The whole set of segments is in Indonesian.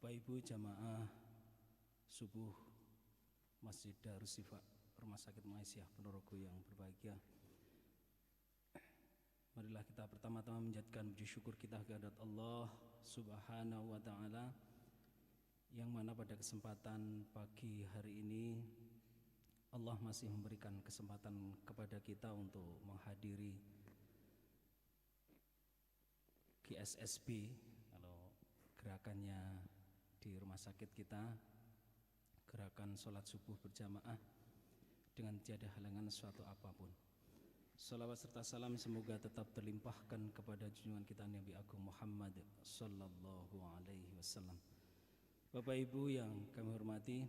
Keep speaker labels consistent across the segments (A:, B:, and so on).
A: Bapak Ibu jamaah subuh Masjid Darus Sifa Rumah Sakit Malaysia Ponorogo yang berbahagia, marilah kita pertama-tama menjadikan puji syukur kita kehadirat Allah Subhanahu wa Ta'ala, yang mana pada kesempatan pagi hari ini Allah masih memberikan kesempatan kepada kita untuk menghadiri GSSB, kalau gerakannya di rumah sakit kita, gerakan sholat subuh berjamaah dengan tiada halangan suatu apapun. Salawat serta salam semoga tetap terlimpahkan kepada junjungan kita Nabi Agung Muhammad sallallahu alaihi wasallam. Bapak Ibu yang kami hormati,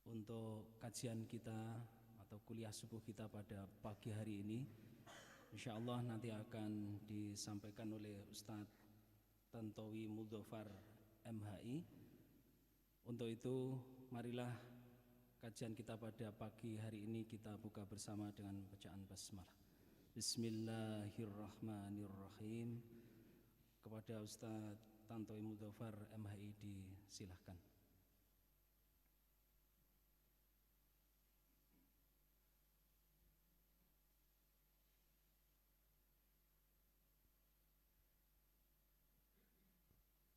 A: untuk kajian kita atau kuliah subuh kita pada pagi hari ini insyaallah nanti akan disampaikan oleh Ustadz Tantowi Muldofar MHI. Untuk itu marilah kajian kita pada pagi hari ini kita buka bersama dengan bacaan basmalah. Bismillahirrahmanirrahim. Kepada Ustadz Tantowi Muldofar MHI disilahkan.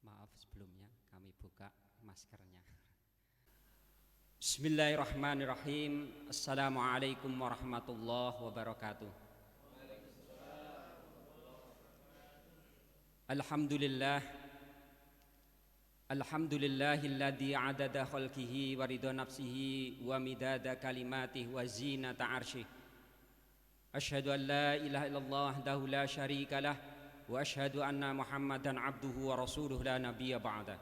B: Maaf sebelumnya kami buka maskernya. Bismillahirrahmanirrahim. Assalamualaikum warahmatullahi wabarakatuh. Alhamdulillah. Alhamdulillahilladzi adada khalqihi wa ridha nafsihi wa midada kalimatihi wa zinata arsyih. Asyhadu an la ilaha illallah wahdahu la syarika lah wa asyhadu anna Muhammadan abduhu wa rasuluhu la nabiyya ba'da.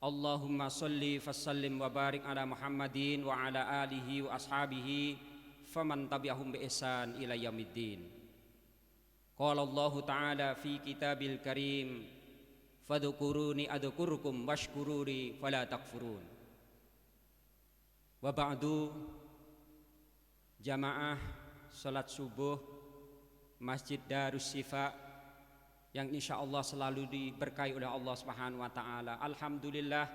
B: Allahumma salli fasallim wa barik ala Muhammadin wa ala alihi wa ashabihi faman tabi'ahum bi ihsan ila yaumiddin. Qala Allah ta'ala fi kitabil karim fadhkuruni adhkurkum washkuruni fala takfurun. Wa ba'du, jamaah salat subuh Masjid Darus Sifa yang insyaallah selalu diberkahi oleh Allah Subhanahu wa Ta'ala. Alhamdulillah,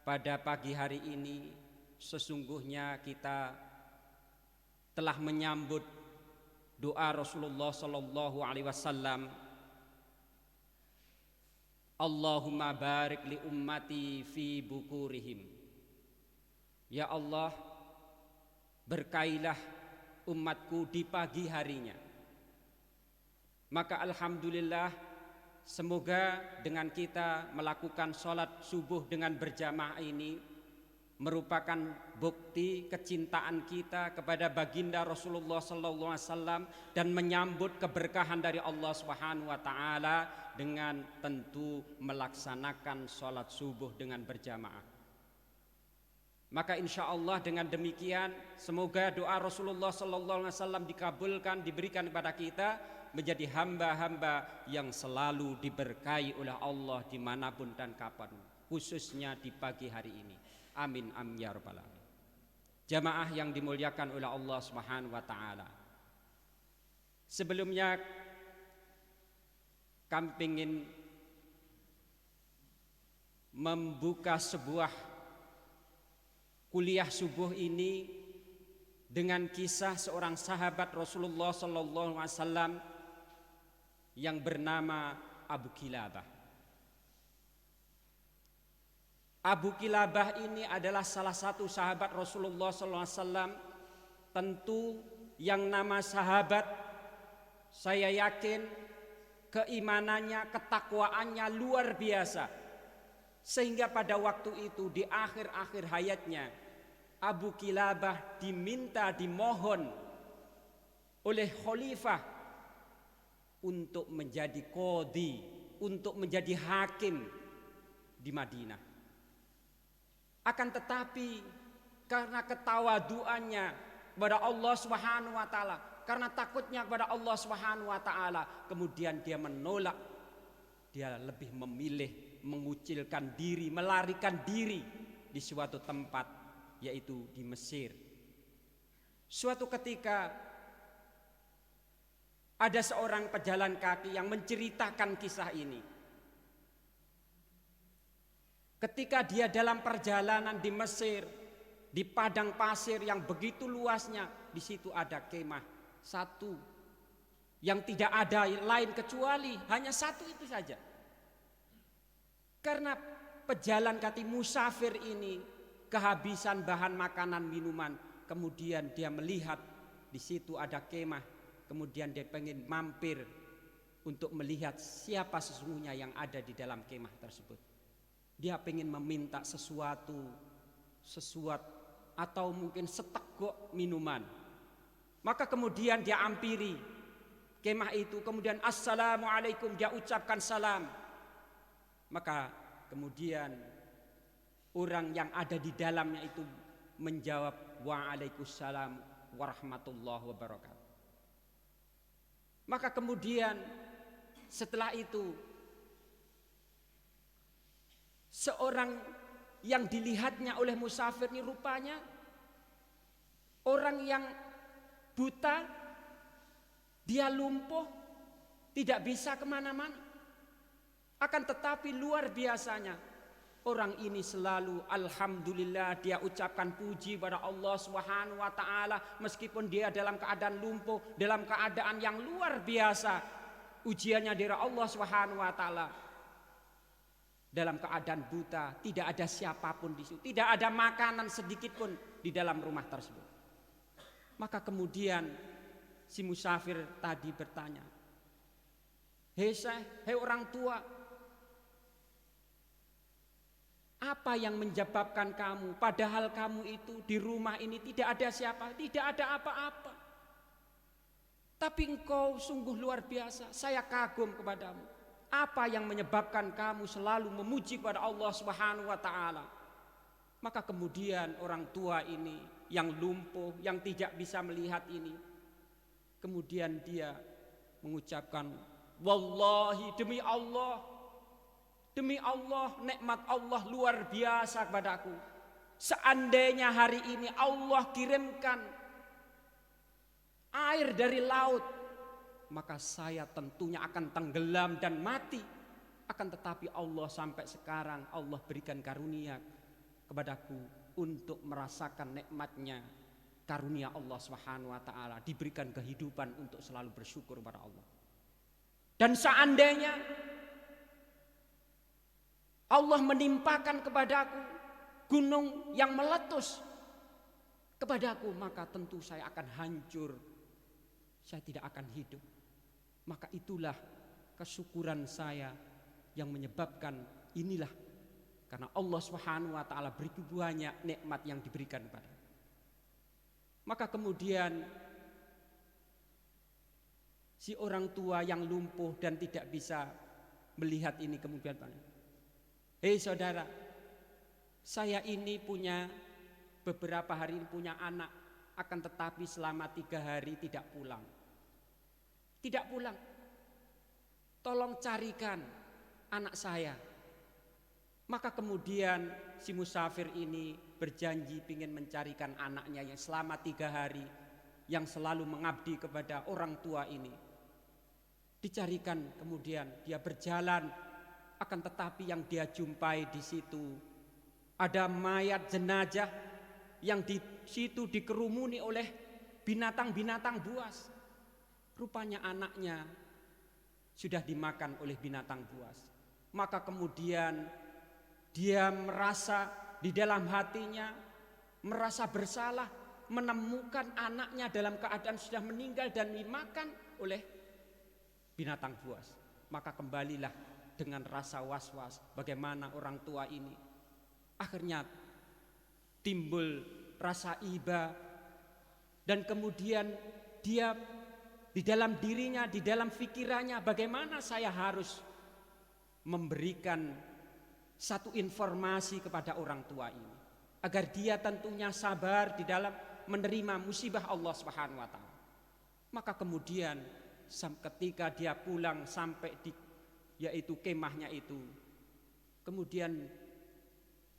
B: pada pagi hari ini sesungguhnya kita telah menyambut doa Rasulullah sallallahu alaihi wasallam, Allahumma barik li ummati fi bukurihim. Ya Allah, berkailah umatku di pagi harinya. Maka alhamdulillah, semoga dengan kita melakukan sholat subuh dengan berjamaah ini merupakan bukti kecintaan kita kepada baginda Rasulullah sallallahu alaihi wasallam dan menyambut keberkahan dari Allah Subhanahu wa Ta'ala dengan tentu melaksanakan sholat subuh dengan berjamaah. Maka insya Allah dengan demikian semoga doa Rasulullah sallallahu alaihi wasallam dikabulkan, diberikan kepada kita menjadi hamba-hamba yang selalu diberkahi oleh Allah dimanapun dan kapan, khususnya di pagi hari ini. Amin amin ya rabbal alamin. Jamaah yang dimuliakan oleh Allah Subhanahu wa Ta'ala, sebelumnya kami ingin membuka sebuah kuliah subuh ini dengan kisah seorang sahabat Rasulullah sallallahu alaihi wasallam yang bernama Abu Kilabah. Abu Kilabah ini adalah salah satu sahabat Rasulullah sallallahu alaihi wasallam. Tentu yang nama sahabat, saya yakin keimanannya, ketakwaannya luar biasa. Sehingga pada waktu itu di akhir-akhir hayatnya Abu Kilabah dimohon oleh khalifah untuk menjadi qadhi, untuk menjadi hakim di Madinah. Akan tetapi karena ketawaduannya kepada Allah Subhanahu wa Ta'ala, karena takutnya kepada Allah Subhanahu wa Ta'ala, kemudian dia menolak. Dia lebih memilih mengucilkan diri, melarikan diri di suatu tempat, yaitu di Mesir. Suatu ketika ada seorang pejalan kaki yang menceritakan kisah ini. Ketika dia dalam perjalanan di Mesir, di padang pasir yang begitu luasnya, di situ ada kemah satu yang tidak ada lain kecuali hanya satu itu saja. Karena pejalan kaki musafir ini kehabisan bahan makanan minuman, kemudian dia melihat di situ ada kemah, kemudian dia pengen mampir untuk melihat siapa sesungguhnya yang ada di dalam kemah tersebut. Dia pengen meminta sesuatu atau mungkin seteguk minuman. Maka kemudian dia ampiri kemah itu, kemudian assalamualaikum, dia ucapkan salam. Maka kemudian orang yang ada di dalamnya itu menjawab waalaikumsalam warahmatullahi wabarakatuh. Maka kemudian setelah itu seorang yang dilihatnya oleh musafir ini rupanya orang yang buta, dia lumpuh, tidak bisa kemana-mana. Akan tetapi luar biasanya orang ini selalu alhamdulillah, dia ucapkan puji pada Allah Subhanahu wa taala meskipun dia dalam keadaan lumpuh, dalam keadaan yang luar biasa. Ujiannya dari Allah Subhanahu wa taala. Dalam keadaan buta, tidak ada siapapun di situ, tidak ada makanan sedikit pun di dalam rumah tersebut. Maka kemudian si musafir tadi bertanya, "Hei Syekh, hei orang tua, apa yang menyebabkan kamu padahal kamu itu di rumah ini tidak ada siapa, tidak ada apa-apa. Tapi engkau sungguh luar biasa, saya kagum kepadamu. Apa yang menyebabkan kamu selalu memuji kepada Allah Subhanahu wa taala?" Maka kemudian orang tua ini yang lumpuh, yang tidak bisa melihat ini, kemudian dia mengucapkan, "Wallahi, demi Allah, nikmat Allah luar biasa kepadaku. Seandainya hari ini Allah kirimkan air dari laut, maka saya tentunya akan tenggelam dan mati. Akan tetapi Allah sampai sekarang Allah berikan karunia kepadaku untuk merasakan nikmatnya karunia Allah Subhanahu wa taala, diberikan kehidupan untuk selalu bersyukur kepada Allah. Dan seandainya Allah menimpakan kepadaku gunung yang meletus kepadaku, maka tentu saya akan hancur, saya tidak akan hidup. Maka itulah kesyukuran saya yang menyebabkan inilah, karena Allah Subhanahu wa taala begitu banyak nikmat yang diberikan kepada. Maka kemudian si orang tua yang lumpuh dan tidak bisa melihat ini kemudian tanya, "Hei saudara, saya ini punya beberapa hari ini punya anak, akan tetapi selama 3 hari tidak pulang. Tidak pulang. Tolong carikan anak saya." Maka kemudian si musafir ini berjanji ingin mencarikan anaknya yang selama 3 hari yang selalu mengabdi kepada orang tua ini. Dicarikan, kemudian dia berjalan, akan tetapi yang dia jumpai di situ ada mayat jenazah yang di situ dikerumuni oleh binatang-binatang buas. Rupanya anaknya sudah dimakan oleh binatang buas. Maka kemudian dia merasa di dalam hatinya merasa bersalah menemukan anaknya dalam keadaan sudah meninggal dan dimakan oleh binatang buas. Maka kembalilah dengan rasa was-was bagaimana orang tua ini. Akhirnya timbul rasa iba, dan kemudian dia di dalam dirinya, di dalam pikirannya, bagaimana saya harus memberikan satu informasi kepada orang tua ini agar dia tentunya sabar di dalam menerima musibah Allah Subhanahu wa taala. Maka kemudian ketika dia pulang sampai di yaitu kemahnya itu, kemudian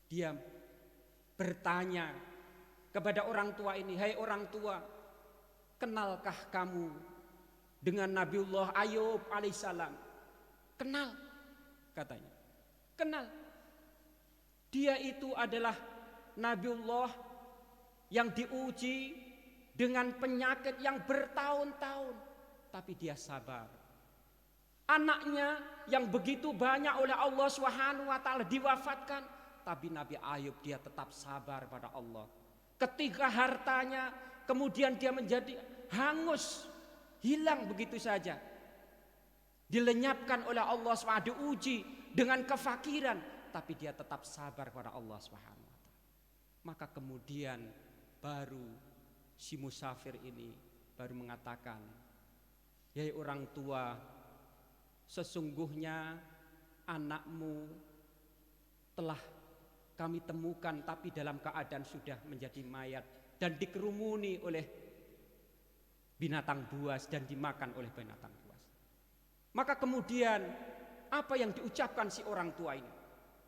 B: dia bertanya kepada orang tua ini, "Hai orang tua, kenalkah kamu dengan Nabiullah Ayub alaihissalam?" "Kenal," katanya. "Kenal. Dia itu adalah Nabiullah yang diuji dengan penyakit yang bertahun-tahun, tapi dia sabar. Anaknya yang begitu banyak oleh Allah Subhanahu wa taala diwafatkan, tapi Nabi Ayub dia tetap sabar pada Allah. Ketika hartanya kemudian dia menjadi hangus, hilang begitu saja, dilenyapkan oleh Allah SWT, diuji dengan kefakiran, tapi dia tetap sabar pada Allah Subhanahu wa taala. Maka kemudian baru si musafir ini baru mengatakan, "Hai orang tua, sesungguhnya anakmu telah kami temukan tapi dalam keadaan sudah menjadi mayat dan dikerumuni oleh binatang buas dan dimakan oleh binatang buas." Maka kemudian apa yang diucapkan si orang tua ini?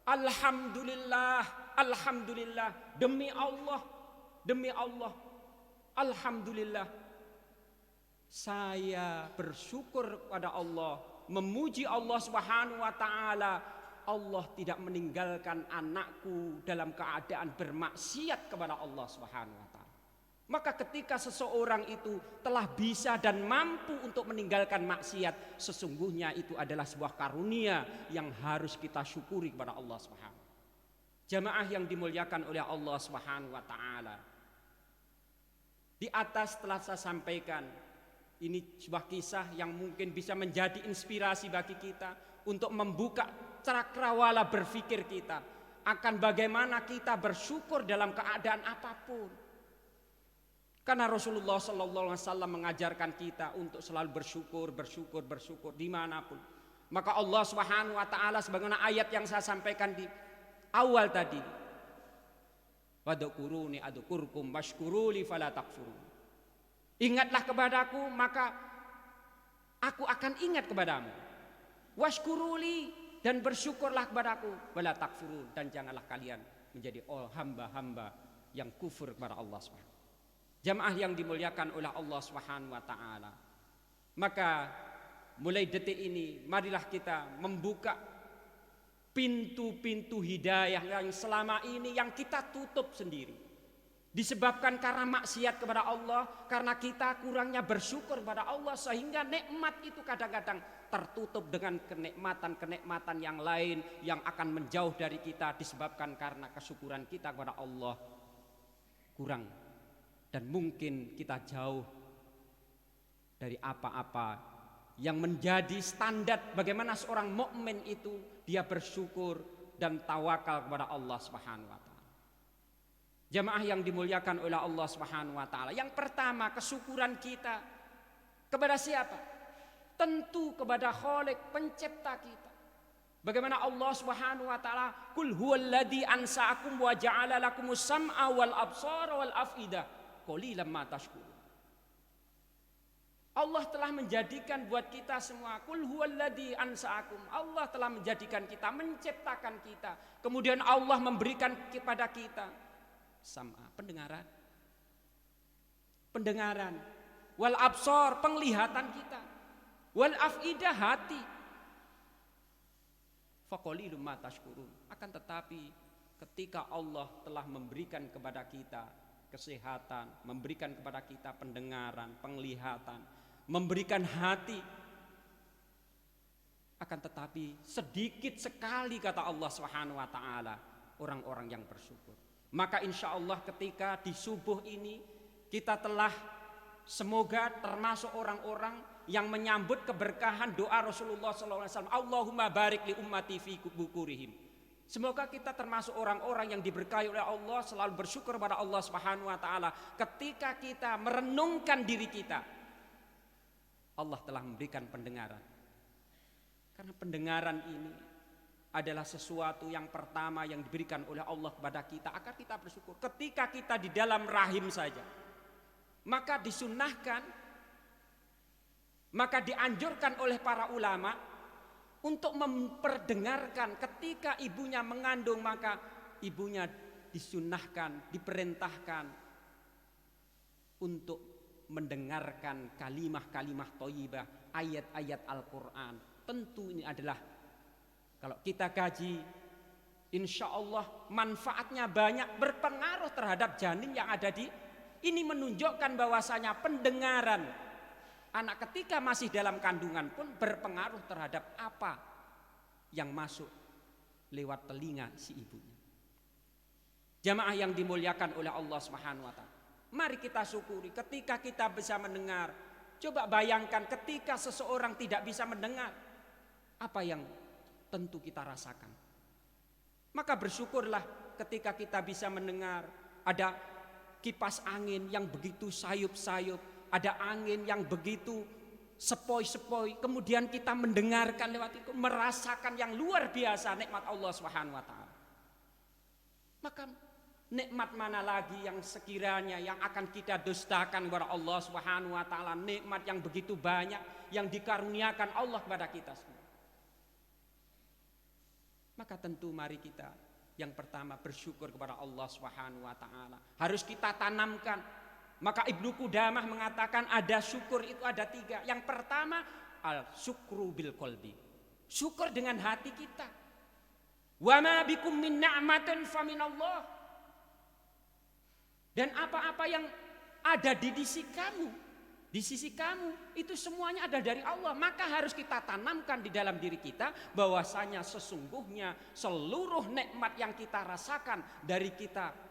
B: Alhamdulillah, alhamdulillah, demi Allah, alhamdulillah, saya bersyukur kepada Allah, memuji Allah Subhanahu wa taala. Allah tidak meninggalkan anakku dalam keadaan bermaksiat kepada Allah Subhanahu wa taala. Maka ketika seseorang itu telah bisa dan mampu untuk meninggalkan maksiat, sesungguhnya itu adalah sebuah karunia yang harus kita syukuri kepada Allah Subhanahu. Jamaah yang dimuliakan oleh Allah Subhanahu wa taala. Di atas telah saya sampaikan, ini sebuah kisah yang mungkin bisa menjadi inspirasi bagi kita untuk membuka cakrawala berpikir kita akan bagaimana kita bersyukur dalam keadaan apapun. Karena Rasulullah Sallallahu Alaihi Wasallam mengajarkan kita untuk selalu bersyukur dimanapun. Maka Allah Subhanahu Wa Taala sebagaimana ayat yang saya sampaikan di awal tadi, "Wadkuruni adkurkum washkuruli fala takfurun." Ingatlah kepadaku maka aku akan ingat kepadamu. Washkuruli, dan bersyukurlah kepadaku, wala takfurun, dan janganlah kalian menjadi hamba-hamba yang kufur kepada Allah Subhanahu. Jamaah yang dimuliakan oleh Allah Subhanahu wa taala. Maka mulai detik ini marilah kita membuka pintu-pintu hidayah yang selama ini yang kita tutup sendiri. Disebabkan karena maksiat kepada Allah, karena kita kurangnya bersyukur kepada Allah, sehingga nikmat itu kadang-kadang tertutup dengan kenikmatan-kenikmatan yang lain yang akan menjauh dari kita disebabkan karena kesyukuran kita kepada Allah kurang. Dan mungkin kita jauh dari apa-apa yang menjadi standar bagaimana seorang mukmin itu dia bersyukur dan tawakal kepada Allah Subhanahu wa taala. Jamaah yang dimuliakan oleh Allah Subhanahu wa taala. Yang pertama, kesyukuran kita kepada siapa? Tentu kepada Khalik, pencipta kita. Bagaimana Allah Subhanahu wa taala, "Qul huwallazi ansa'akum wa ja'ala lakumus sam'a wal absara wal afidah. Qalilan ma tashkurun." Allah telah menjadikan buat kita semua, "Qul huwallazi ansa'akum." Allah telah menjadikan kita, menciptakan kita. Kemudian Allah memberikan kepada kita sam'a, pendengaran, wal absar, penglihatan kita, wal afidah, hati. Faqalilum ma tashkurun. Akan tetapi ketika Allah telah memberikan kepada kita kesehatan, memberikan kepada kita pendengaran, penglihatan, memberikan hati, akan tetapi sedikit sekali kata Allah Subhanahu wa taala orang-orang yang bersyukur. Maka insya Allah ketika di subuh ini kita telah semoga termasuk orang-orang yang menyambut keberkahan doa Rasulullah SAW, "Allahumma barik li ummati fi bukurihim." Semoga kita termasuk orang-orang yang diberkahi oleh Allah, selalu bersyukur pada Allah Subhanahu wa taala ketika kita merenungkan diri kita. Allah telah memberikan pendengaran. Karena pendengaran ini adalah sesuatu yang pertama yang diberikan oleh Allah kepada kita agar kita bersyukur. Ketika kita di dalam rahim saja, maka disunnahkan, maka dianjurkan oleh para ulama untuk memperdengarkan ketika ibunya mengandung, maka ibunya disunnahkan, diperintahkan untuk mendengarkan kalimah-kalimah thayyibah, ayat-ayat Al-Quran. Tentu ini adalah kalau kita kaji insya Allah manfaatnya banyak, berpengaruh terhadap janin yang ada di ini. Menunjukkan bahwasanya pendengaran anak ketika masih dalam kandungan pun berpengaruh terhadap apa yang masuk lewat telinga si ibunya. Jamaah yang dimuliakan oleh Allah Subhanahu wa taala, mari kita syukuri ketika kita bisa mendengar. Coba bayangkan ketika seseorang tidak bisa mendengar, apa yang tentu kita rasakan. Maka bersyukurlah ketika kita bisa mendengar. Ada kipas angin yang begitu sayup-sayup, ada angin yang begitu sepoi-sepoi, kemudian kita mendengarkan lewat itu, merasakan yang luar biasa nikmat Allah Subhanahu wa taala. Maka nikmat mana lagi yang sekiranya yang akan kita dustakan kepada Allah Subhanahu wa taala, nikmat yang begitu banyak yang dikaruniakan Allah kepada kita semua. Maka tentu mari kita yang pertama bersyukur kepada Allah Subhanahu wa taala. Harus kita tanamkan. Maka Ibnu Qudamah mengatakan ada syukur itu ada 3. Yang pertama al-syukru bil qalbi. Syukur dengan hati kita. Wa ma bikum min ni'matin faminallah. Dan apa-apa yang ada di sisi kamu, itu semuanya ada dari Allah. Maka harus kita tanamkan di dalam diri kita bahwasanya sesungguhnya seluruh nikmat yang kita rasakan dari kita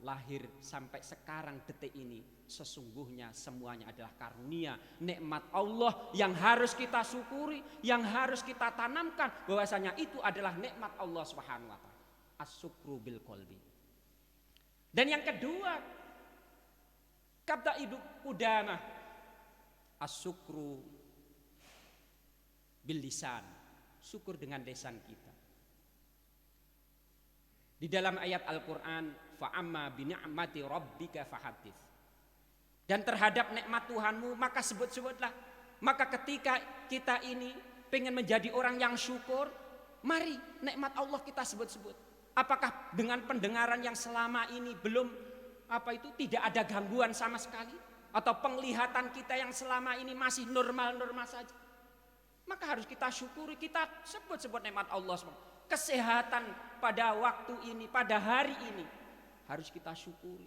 B: lahir sampai sekarang detik ini, sesungguhnya semuanya adalah karunia nikmat Allah yang harus kita syukuri, yang harus kita tanamkan bahwasanya itu adalah nikmat Allah Subhanahu wa taala. As-syukru bil qalbi. Dan yang kedua, kata Ibnu Qudamah, as-syukru bil lisan. Syukur dengan lisan kita. Di dalam ayat Al-Qur'an, fa amma bi ni'mati rabbika fahaddits. Dan terhadap nikmat Tuhanmu maka sebut-sebutlah. Maka ketika kita ini pengen menjadi orang yang syukur, mari nikmat Allah kita sebut-sebut. Apakah dengan pendengaran yang selama ini belum tidak ada gangguan sama sekali, atau penglihatan kita yang selama ini masih normal-normal saja? Maka harus kita syukuri, kita sebut-sebut nikmat Allah. Kesehatan pada waktu ini, pada hari ini harus kita syukuri.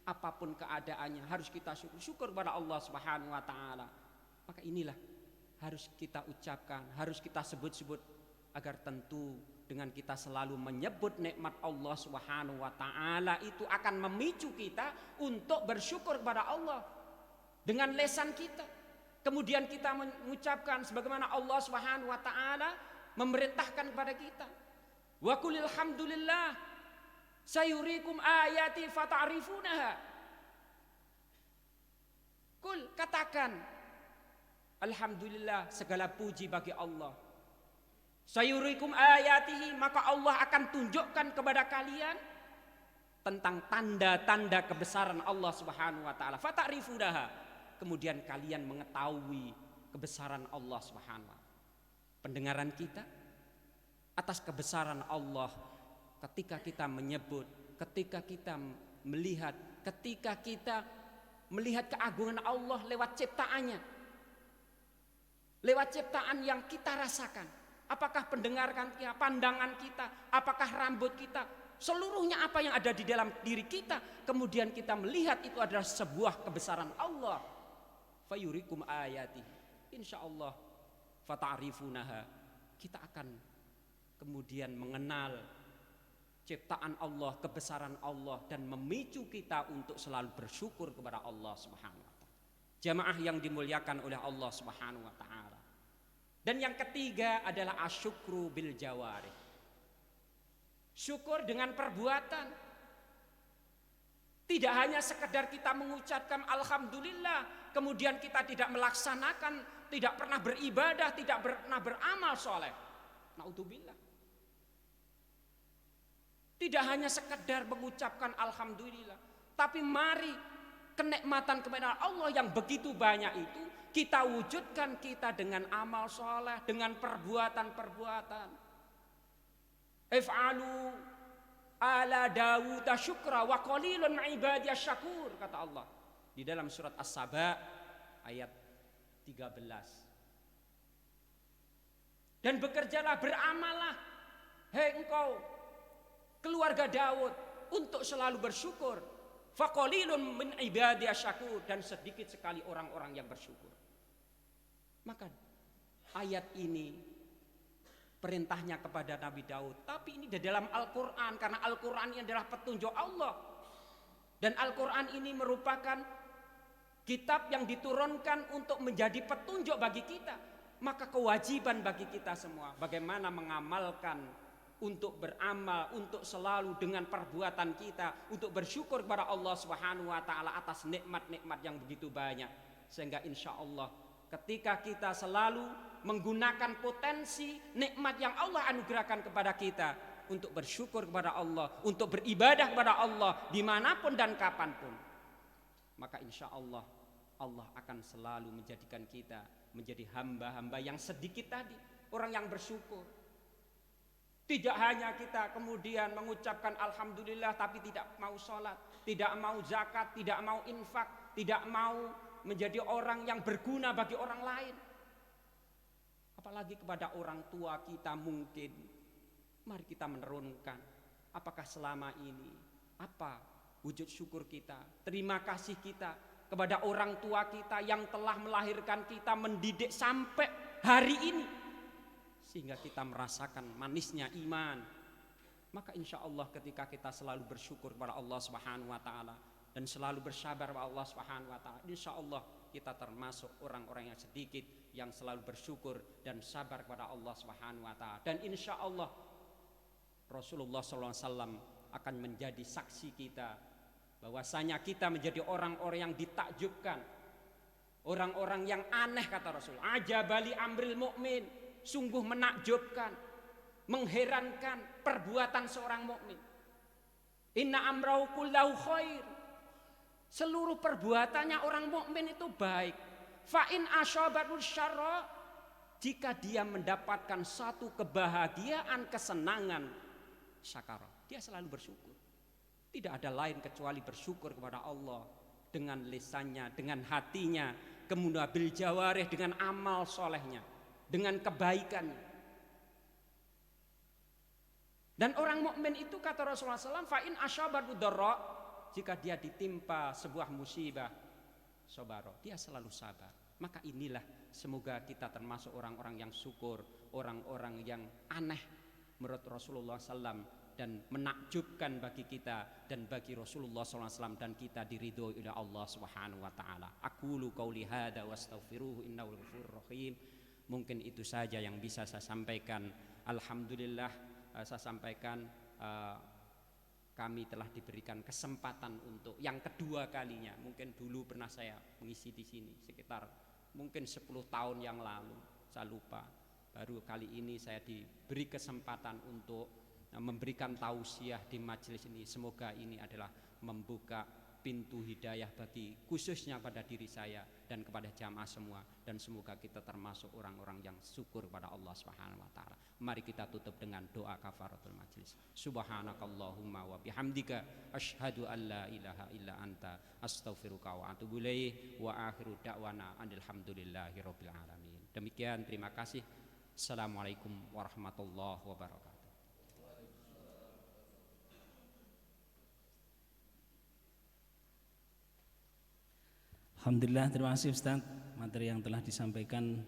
B: Apapun keadaannya harus kita syukuri. Syukur kepada Allah Subhanahu wa taala. Maka inilah harus kita ucapkan, harus kita sebut-sebut, agar tentu dengan kita selalu menyebut nikmat Allah Subhanahu wa taala itu akan memicu kita untuk bersyukur kepada Allah dengan lisan kita. Kemudian kita mengucapkan sebagaimana Allah Subhanahu wa taala memerintahkan kepada kita. Wa qulil hamdulillah sayurikum ayati fata'rifunaha. Kul, katakan alhamdulillah, segala puji bagi Allah. Sayurikum ayatihi, maka Allah akan tunjukkan kepada kalian tentang tanda-tanda kebesaran Allah Subhanahu wa taala. Fata'rifunaha, kemudian kalian mengetahui kebesaran Allah Subhanahu wa taala. Pendengaran kita atas kebesaran Allah ketika kita menyebut, ketika kita melihat, ketika kita melihat keagungan Allah lewat ciptaannya, lewat ciptaan yang kita rasakan. Apakah pendengaran kita, pandangan kita, apakah rambut kita, seluruhnya apa yang ada di dalam diri kita, kemudian kita melihat itu adalah sebuah kebesaran Allah. Fayurikum ayati, insyaallah fata'rifunaha, kita akan kemudian mengenal ciptaan Allah, kebesaran Allah, dan memicu kita untuk selalu bersyukur kepada Allah Subhanahu wa taala. Jamaah yang dimuliakan oleh Allah Subhanahu wa taala. Dan yang ketiga adalah asyukru bil jawarih. Syukur dengan perbuatan. Tidak hanya sekedar kita mengucapkan alhamdulillah, kemudian kita tidak melaksanakan, tidak pernah beribadah, tidak pernah beramal soleh. Naudzubillah. Tidak hanya sekedar mengucapkan alhamdulillah, tapi mari kenikmatan kepada Allah yang begitu banyak itu kita wujudkan kita dengan amal soleh, dengan perbuatan-perbuatan. If'alu ala Dawud syukra wa qalilun ibadiyas syakur, kata Allah di dalam surat As-Saba ayat 13. Dan bekerjalah, beramallah, hei engkau keluarga Daud untuk selalu bersyukur. Faqalilun min ibadiyas syakur, dan sedikit sekali orang-orang yang bersyukur. Maka ayat ini perintahnya kepada Nabi Daud, tapi ini di dalam Al-Quran, karena Al-Quran ini adalah petunjuk Allah, dan Al-Quran ini merupakan kitab yang diturunkan untuk menjadi petunjuk bagi kita. Maka kewajiban bagi kita semua bagaimana mengamalkan, untuk beramal, untuk selalu dengan perbuatan kita untuk bersyukur kepada Allah Subhanahu wa taala atas nikmat-nikmat yang begitu banyak. Sehingga insya Allah ketika kita selalu menggunakan potensi nikmat yang Allah anugerahkan kepada kita untuk bersyukur kepada Allah, untuk beribadah kepada Allah dimanapun dan kapanpun, maka insya Allah Allah akan selalu menjadikan kita menjadi hamba-hamba yang sedikit tadi, orang yang bersyukur. Tidak hanya kita kemudian mengucapkan alhamdulillah tapi tidak mau sholat, tidak mau zakat, tidak mau infak, tidak mau menjadi orang yang berguna bagi orang lain, apalagi kepada orang tua kita. Mungkin mari kita menurunkan, apakah selama ini apa wujud syukur kita, terima kasih kita kepada orang tua kita yang telah melahirkan kita, mendidik sampai hari ini, sehingga kita merasakan manisnya iman. Maka insya Allah ketika kita selalu bersyukur kepada Allah Subhanahu wa taala dan selalu bersabar kepada Allah Subhanahu wa taala, insya Allah kita termasuk orang-orang yang sedikit yang selalu bersyukur dan sabar kepada Allah Subhanahu wa taala. Dan insya Allah Rasulullah SAW akan menjadi saksi kita bahwasanya kita menjadi orang-orang yang ditakjubkan, orang-orang yang aneh, kata Rasul. Ajabali amril mukmin, sungguh menakjubkan, mengherankan perbuatan seorang mukmin. Inna amrahu kullahu khair, seluruh perbuatannya orang mukmin itu baik. Fa in ashabatul syarra, jika dia mendapatkan satu kebahagiaan, kesenangan, syakara, dia selalu bersyukur. Tidak ada lain kecuali bersyukur kepada Allah dengan lisannya, dengan hatinya, kemudian bil jawarih, dengan amal solehnya, dengan kebaikannya. Dan orang mukmin itu, kata Rasulullah SAW, fa in asyabatu dharra, jika dia ditimpa sebuah musibah, sabara, dia selalu sabar. Maka inilah semoga kita termasuk orang-orang yang syukur, orang-orang yang aneh menurut Rasulullah SAW dan menakjubkan bagi kita dan bagi Rasulullah SAW, dan kita diridhoi oleh Allah Subhanahu wa taala. Aqulu qauli hadza wastaghfiruhu innahu ghafurur rahim. Mungkin itu saja yang bisa saya sampaikan. Alhamdulillah saya sampaikan kami telah diberikan kesempatan untuk yang kedua kalinya. Mungkin dulu pernah saya mengisi di sini sekitar mungkin 10 tahun yang lalu, saya lupa. Baru kali ini saya diberi kesempatan untuk memberikan tausiah di majelis ini. Semoga ini adalah membuka pintu hidayah bagi khususnya pada diri saya dan kepada jamaah semua, dan semoga kita termasuk orang-orang yang syukur kepada Allah Subhanahu wa taala. Mari kita tutup dengan doa kafaratul majlis. Subhanakallahumma wa bihamdika asyhadu an la ilaha illa anta astaghfiruka wa atubu ilaik wa akhiru da'wana alhamdulillahirabbil alamin. Demikian, terima kasih. Assalamualaikum warahmatullahi wabarakatuh.
A: Alhamdulillah, terima kasih Ustaz materi yang telah disampaikan.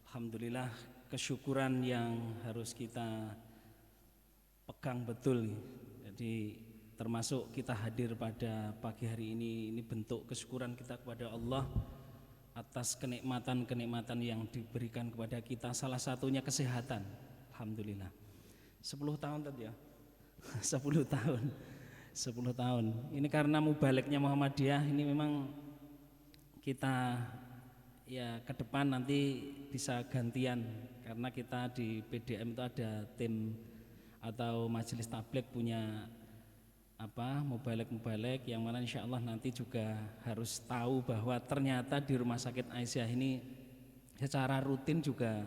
A: Alhamdulillah, kesyukuran yang harus kita pegang betul. Jadi termasuk kita hadir pada pagi hari ini bentuk kesyukuran kita kepada Allah atas kenikmatan-kenikmatan yang diberikan kepada kita. Salah satunya kesehatan. Alhamdulillah. 10 tahun tadi ya. 10 tahun. 10 tahun. Ini karena mubaliknya Muhammadiyah, ini memang kita ya ke depan nanti bisa gantian, karena kita di PDM itu ada tim atau majelis tabligh punya mubalek yang mana insya Allah nanti juga harus tahu bahwa ternyata di Rumah Sakit Aisyah ini secara rutin juga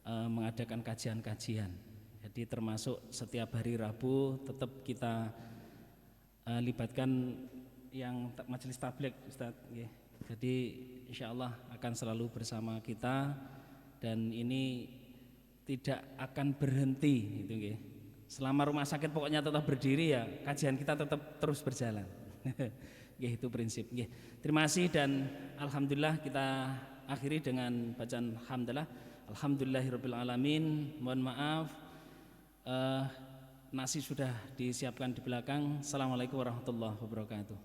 A: mengadakan kajian-kajian. Jadi termasuk setiap hari Rabu tetap kita libatkan yang majelis tabligh, Ustaz. Jadi insya Allah akan selalu bersama kita, dan ini tidak akan berhenti gitu, selama rumah sakit pokoknya tetap berdiri ya kajian kita tetap terus berjalan. Nggih, itu prinsip. Nggih. Terima kasih dan alhamdulillah kita akhiri dengan bacaan hamdalah. Alhamdulillahirabbil alamin. Mohon maaf nasi sudah disiapkan di belakang. Assalamualaikum warahmatullahi wabarakatuh.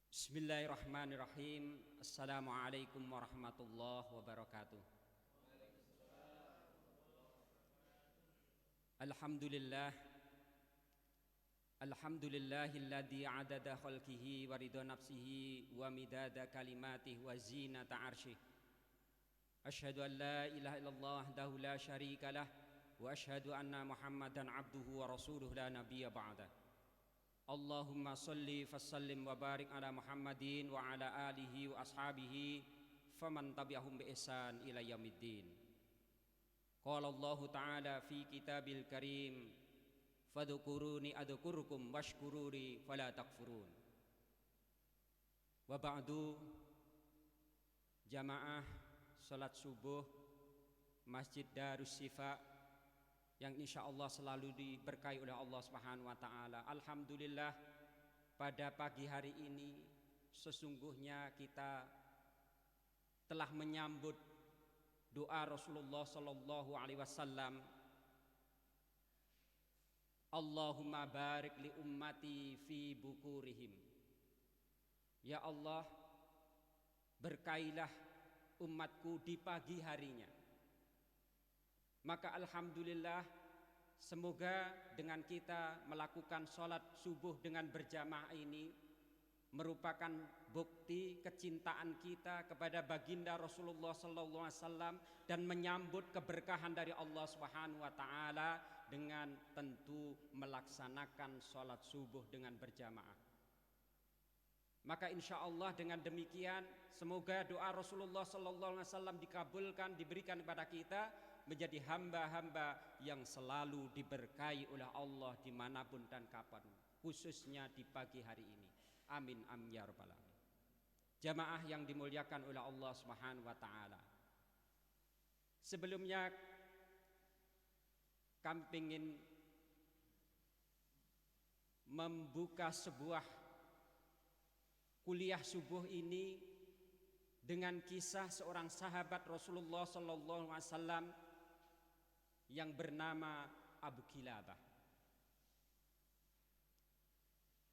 B: Bismillahirrahmanirrahim. Assalamualaikum warahmatullahi wabarakatuh. Alhamdulillah. Alhamdulillahilladzi adada khalqihi wa ridha nafsihi wa midada kalimatihi wa zinata arsyih. Asyhadu an la ilaha illallah wahdahu la syarika lah wa asyhadu anna Muhammadan abduhu wa rasuluhu la nabiyya ba'da. Allahumma salli fasallim wa barik ala Muhammadin wa ala alihi wa ashabihi faman tabi'ahum bi ihsan ila yaumiddin. Qala Allah ta'ala fi kitabil karim fadhkuruni adhkurkum washkururi fala takfurun. Wa ba'du, jamaah salat subuh Masjid Darus Syifa yang insyaallah selalu diberkahi oleh Allah Subhanahu wa taala. Alhamdulillah, pada pagi hari ini sesungguhnya kita telah menyambut doa Rasulullah sallallahu alaihi wasallam, Allahumma barik li ummati fi bukurihim. Ya Allah, berkailah umatku di pagi harinya. Maka alhamdulillah, semoga dengan kita melakukan sholat subuh dengan berjamaah ini merupakan bukti kecintaan kita kepada baginda Rasulullah sallallahu alaihi wasallam dan menyambut keberkahan dari Allah Subhanahu wa taala dengan tentu melaksanakan sholat subuh dengan berjamaah. Maka insya Allah dengan demikian semoga doa Rasulullah sallallahu alaihi wasallam dikabulkan, diberikan kepada kita menjadi hamba-hamba yang selalu diberkahi oleh Allah dimanapun dan kapan, khususnya di pagi hari ini. Amin amin ya rabbal alamin. Jamaah yang dimuliakan oleh Allah Subhanahu wa taala. Sebelumnya kami ingin membuka sebuah kuliah subuh ini dengan kisah seorang sahabat Rasulullah sallallahu alaihi wasallam yang bernama Abu Kilabah.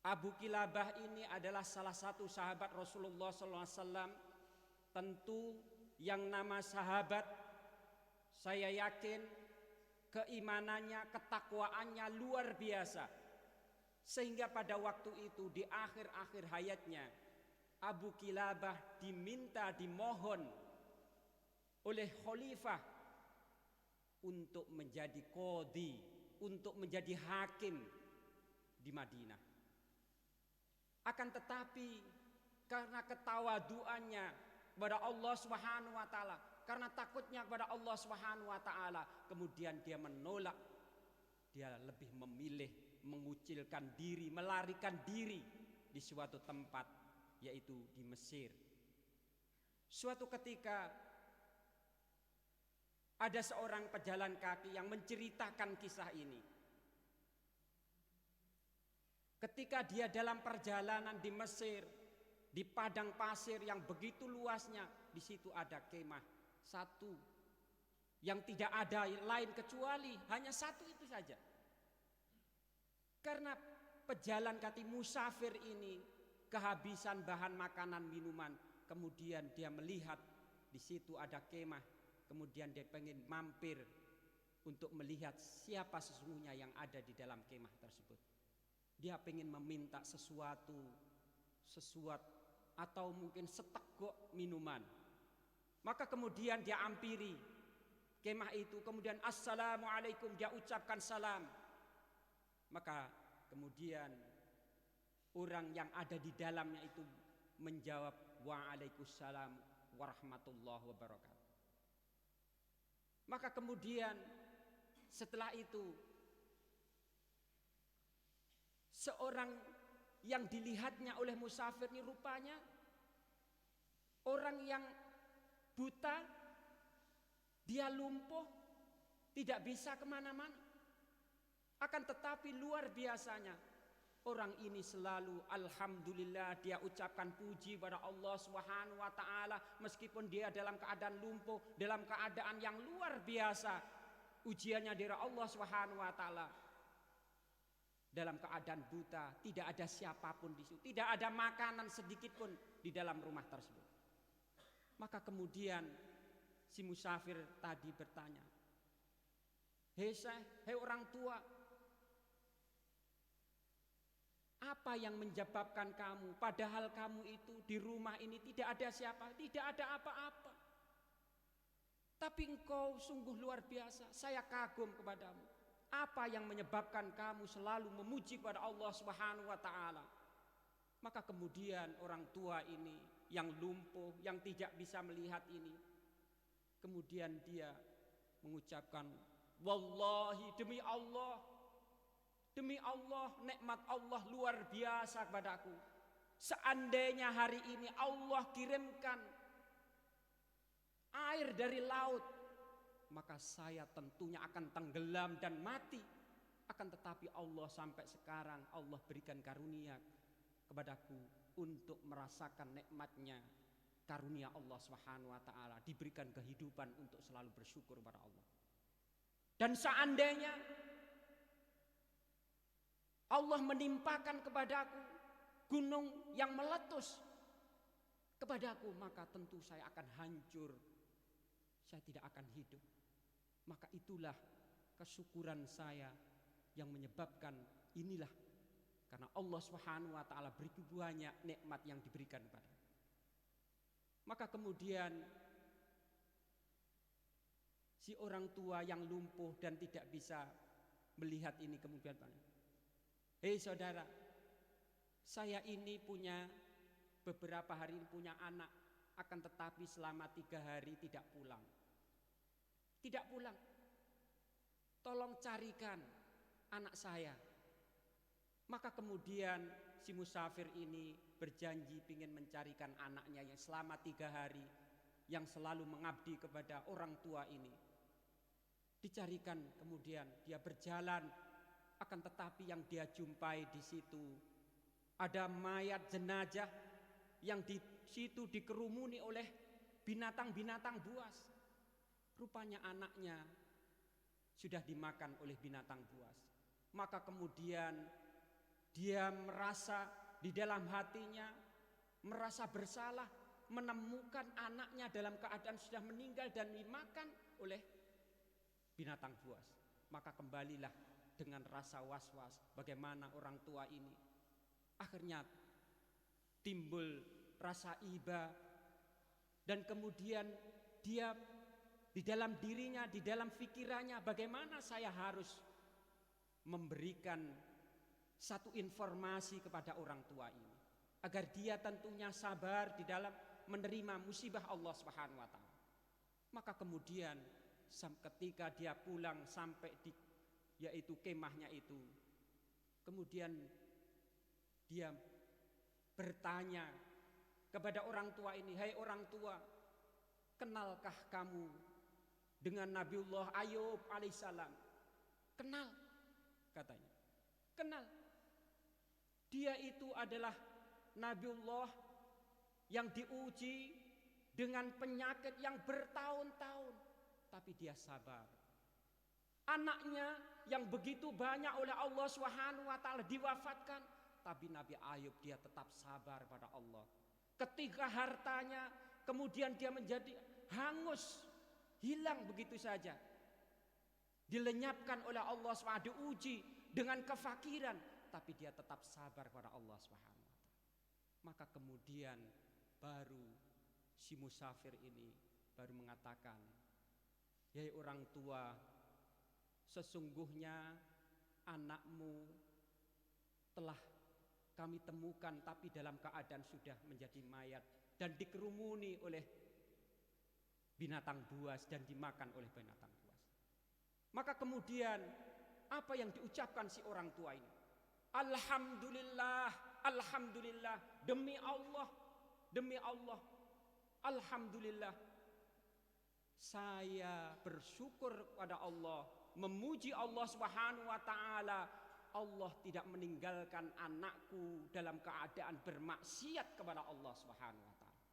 B: Abu Kilabah ini adalah salah satu sahabat Rasulullah SAW. Tentu yang nama sahabat, saya yakin keimanannya, ketakwaannya luar biasa. Sehingga pada waktu itu di akhir-akhir hayatnya Abu Kilabah dimohon oleh khalifah untuk menjadi qadhi, untuk menjadi hakim di Madinah. Akan tetapi karena ketawaduannya kepada Allah Subhanahu wa taala, karena takutnya kepada Allah Subhanahu wa taala, kemudian dia menolak. Dia lebih memilih mengucilkan diri, melarikan diri di suatu tempat, yaitu di Mesir. Suatu ketika ada seorang pejalan kaki yang menceritakan kisah ini. Ketika dia dalam perjalanan di Mesir, di padang pasir yang begitu luasnya, di situ ada kemah satu yang tidak ada lain kecuali hanya satu itu saja. Karena pejalan kaki musafir ini kehabisan bahan makanan minuman, kemudian dia melihat di situ ada kemah, kemudian dia pengen mampir untuk melihat siapa sesungguhnya yang ada di dalam kemah tersebut. Dia pengen meminta sesuatu atau mungkin seteguk minuman. Maka kemudian dia ampiri kemah itu, kemudian assalamualaikum, dia ucapkan salam. Maka kemudian orang yang ada di dalamnya itu menjawab waalaikumsalam warahmatullahi wabarakatuh. Maka kemudian setelah itu seorang yang dilihatnya oleh musafir ini rupanya orang yang buta, dia lumpuh, tidak bisa kemana-mana. Akan tetapi luar biasanya, orang ini selalu alhamdulillah, dia ucapkan puji pada Allah Subhanahu wa taala meskipun dia dalam keadaan lumpuh, dalam keadaan yang luar biasa. Ujiannya dari Allah Subhanahu wa taala. Dalam keadaan buta, tidak ada siapapun di situ, tidak ada makanan sedikit pun di dalam rumah tersebut. Maka kemudian si musafir tadi bertanya, "Hei Syekh, hei orang tua, apa yang menyebabkan kamu padahal kamu itu di rumah ini tidak ada siapa, tidak ada apa-apa. Tapi engkau sungguh luar biasa, saya kagum kepadamu. Apa yang menyebabkan kamu selalu memuji kepada Allah Subhanahu wa taala?" Maka kemudian orang tua ini yang lumpuh, yang tidak bisa melihat ini, kemudian dia mengucapkan, "Wallahi, demi Allah, nikmat Allah luar biasa kepadaku. Seandainya hari ini Allah kirimkan air dari laut, maka saya tentunya akan tenggelam dan mati. Akan tetapi Allah sampai sekarang Allah berikan karunia kepadaku untuk merasakan nikmatnya karunia Allah Subhanahu wa taala, diberikan kehidupan untuk selalu bersyukur kepada Allah. Dan seandainya Allah menimpakan kepadaku gunung yang meletus kepadaku, maka tentu saya akan hancur, saya tidak akan hidup. Maka itulah kesyukuran saya yang menyebabkan inilah, karena Allah Subhanahu wa taala begitu banyak nikmat yang diberikan kepada. Maka kemudian si orang tua yang lumpuh dan tidak bisa melihat ini kemudian tanya, "Hei saudara, saya ini punya beberapa hari ini punya anak, akan tetapi selama 3 hari tidak pulang. Tidak pulang. Tolong carikan anak saya." Maka kemudian si musafir ini berjanji ingin mencarikan anaknya yang selama 3 hari yang selalu mengabdi kepada orang tua ini. Dicarikan, kemudian dia berjalan, akan tetapi yang dia jumpai di situ ada mayat jenazah yang di situ dikerumuni oleh binatang-binatang buas. Rupanya anaknya sudah dimakan oleh binatang buas. Maka kemudian dia merasa di dalam hatinya merasa bersalah, menemukan anaknya dalam keadaan sudah meninggal dan dimakan oleh binatang buas. Maka kembalilah dengan rasa was-was bagaimana orang tua ini. Akhirnya timbul rasa iba, dan kemudian dia di dalam dirinya, di dalam pikirannya, bagaimana saya harus memberikan satu informasi kepada orang tua ini agar dia tentunya sabar di dalam menerima musibah Allah Subhanahu wa taala. Maka kemudian ketika dia pulang sampai di yaitu kemahnya itu, kemudian dia bertanya kepada orang tua ini, "Hai orang tua, kenalkah kamu dengan Nabiullah Ayub alaihissalam?" "Kenal," katanya. "Kenal. Dia itu adalah Nabiullah yang diuji dengan penyakit yang bertahun-tahun, tapi dia sabar. Anaknya yang begitu banyak oleh Allah Subhanahu wa taala diwafatkan, tapi Nabi Ayub dia tetap sabar pada Allah. Ketika hartanya kemudian dia menjadi hangus, hilang begitu saja, dilenyapkan oleh Allah SWT, diuji dengan kefakiran, tapi dia tetap sabar pada Allah Subhanahu wa taala. Maka kemudian baru si musafir ini baru mengatakan, "Hai orang tua, sesungguhnya anakmu telah kami temukan tapi dalam keadaan sudah menjadi mayat dan dikerumuni oleh binatang buas dan dimakan oleh binatang buas." Maka kemudian apa yang diucapkan si orang tua ini? "Alhamdulillah, alhamdulillah, demi Allah, alhamdulillah. saya bersyukur kepada Allah, memuji Allah Subhanahu wa taala. Allah tidak meninggalkan anakku dalam keadaan bermaksiat kepada Allah Subhanahu wa taala.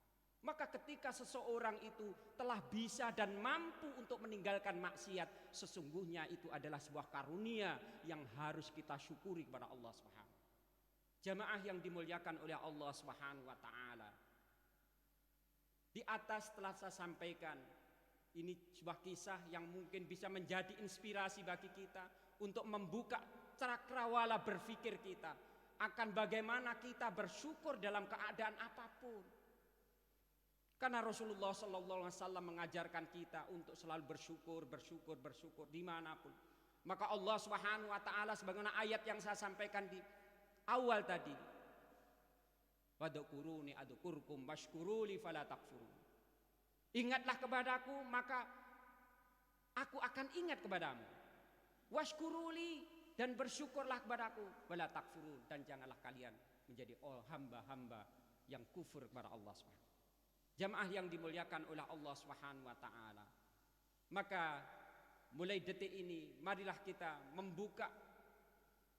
B: Maka ketika seseorang itu telah bisa dan mampu untuk meninggalkan maksiat, sesungguhnya itu adalah sebuah karunia yang harus kita syukuri kepada Allah Subhanahu. Jamaah yang dimuliakan oleh Allah Subhanahu wa taala. Di atas telah saya sampaikan, ini sebuah kisah yang mungkin bisa menjadi inspirasi bagi kita untuk membuka cakrawala berpikir kita akan bagaimana kita bersyukur dalam keadaan apapun. Karena Rasulullah Sallallahu Alaihi Wasallam mengajarkan kita untuk selalu bersyukur dimanapun. Maka Allah Subhanahu Wa Taala sebagaimana ayat yang saya sampaikan di awal tadi, wadkuruni adkurkum washkuruli fala takfurun. Ingatlah kepadaku maka aku akan ingat kepadamu. Washkuruli, dan bersyukurlah kepadaku, wala takfurun, dan janganlah kalian menjadi hamba-hamba yang kufur kepada Allah Subhanahu. Jamaah yang dimuliakan oleh Allah Subhanahu wa taala. Maka mulai detik ini marilah kita membuka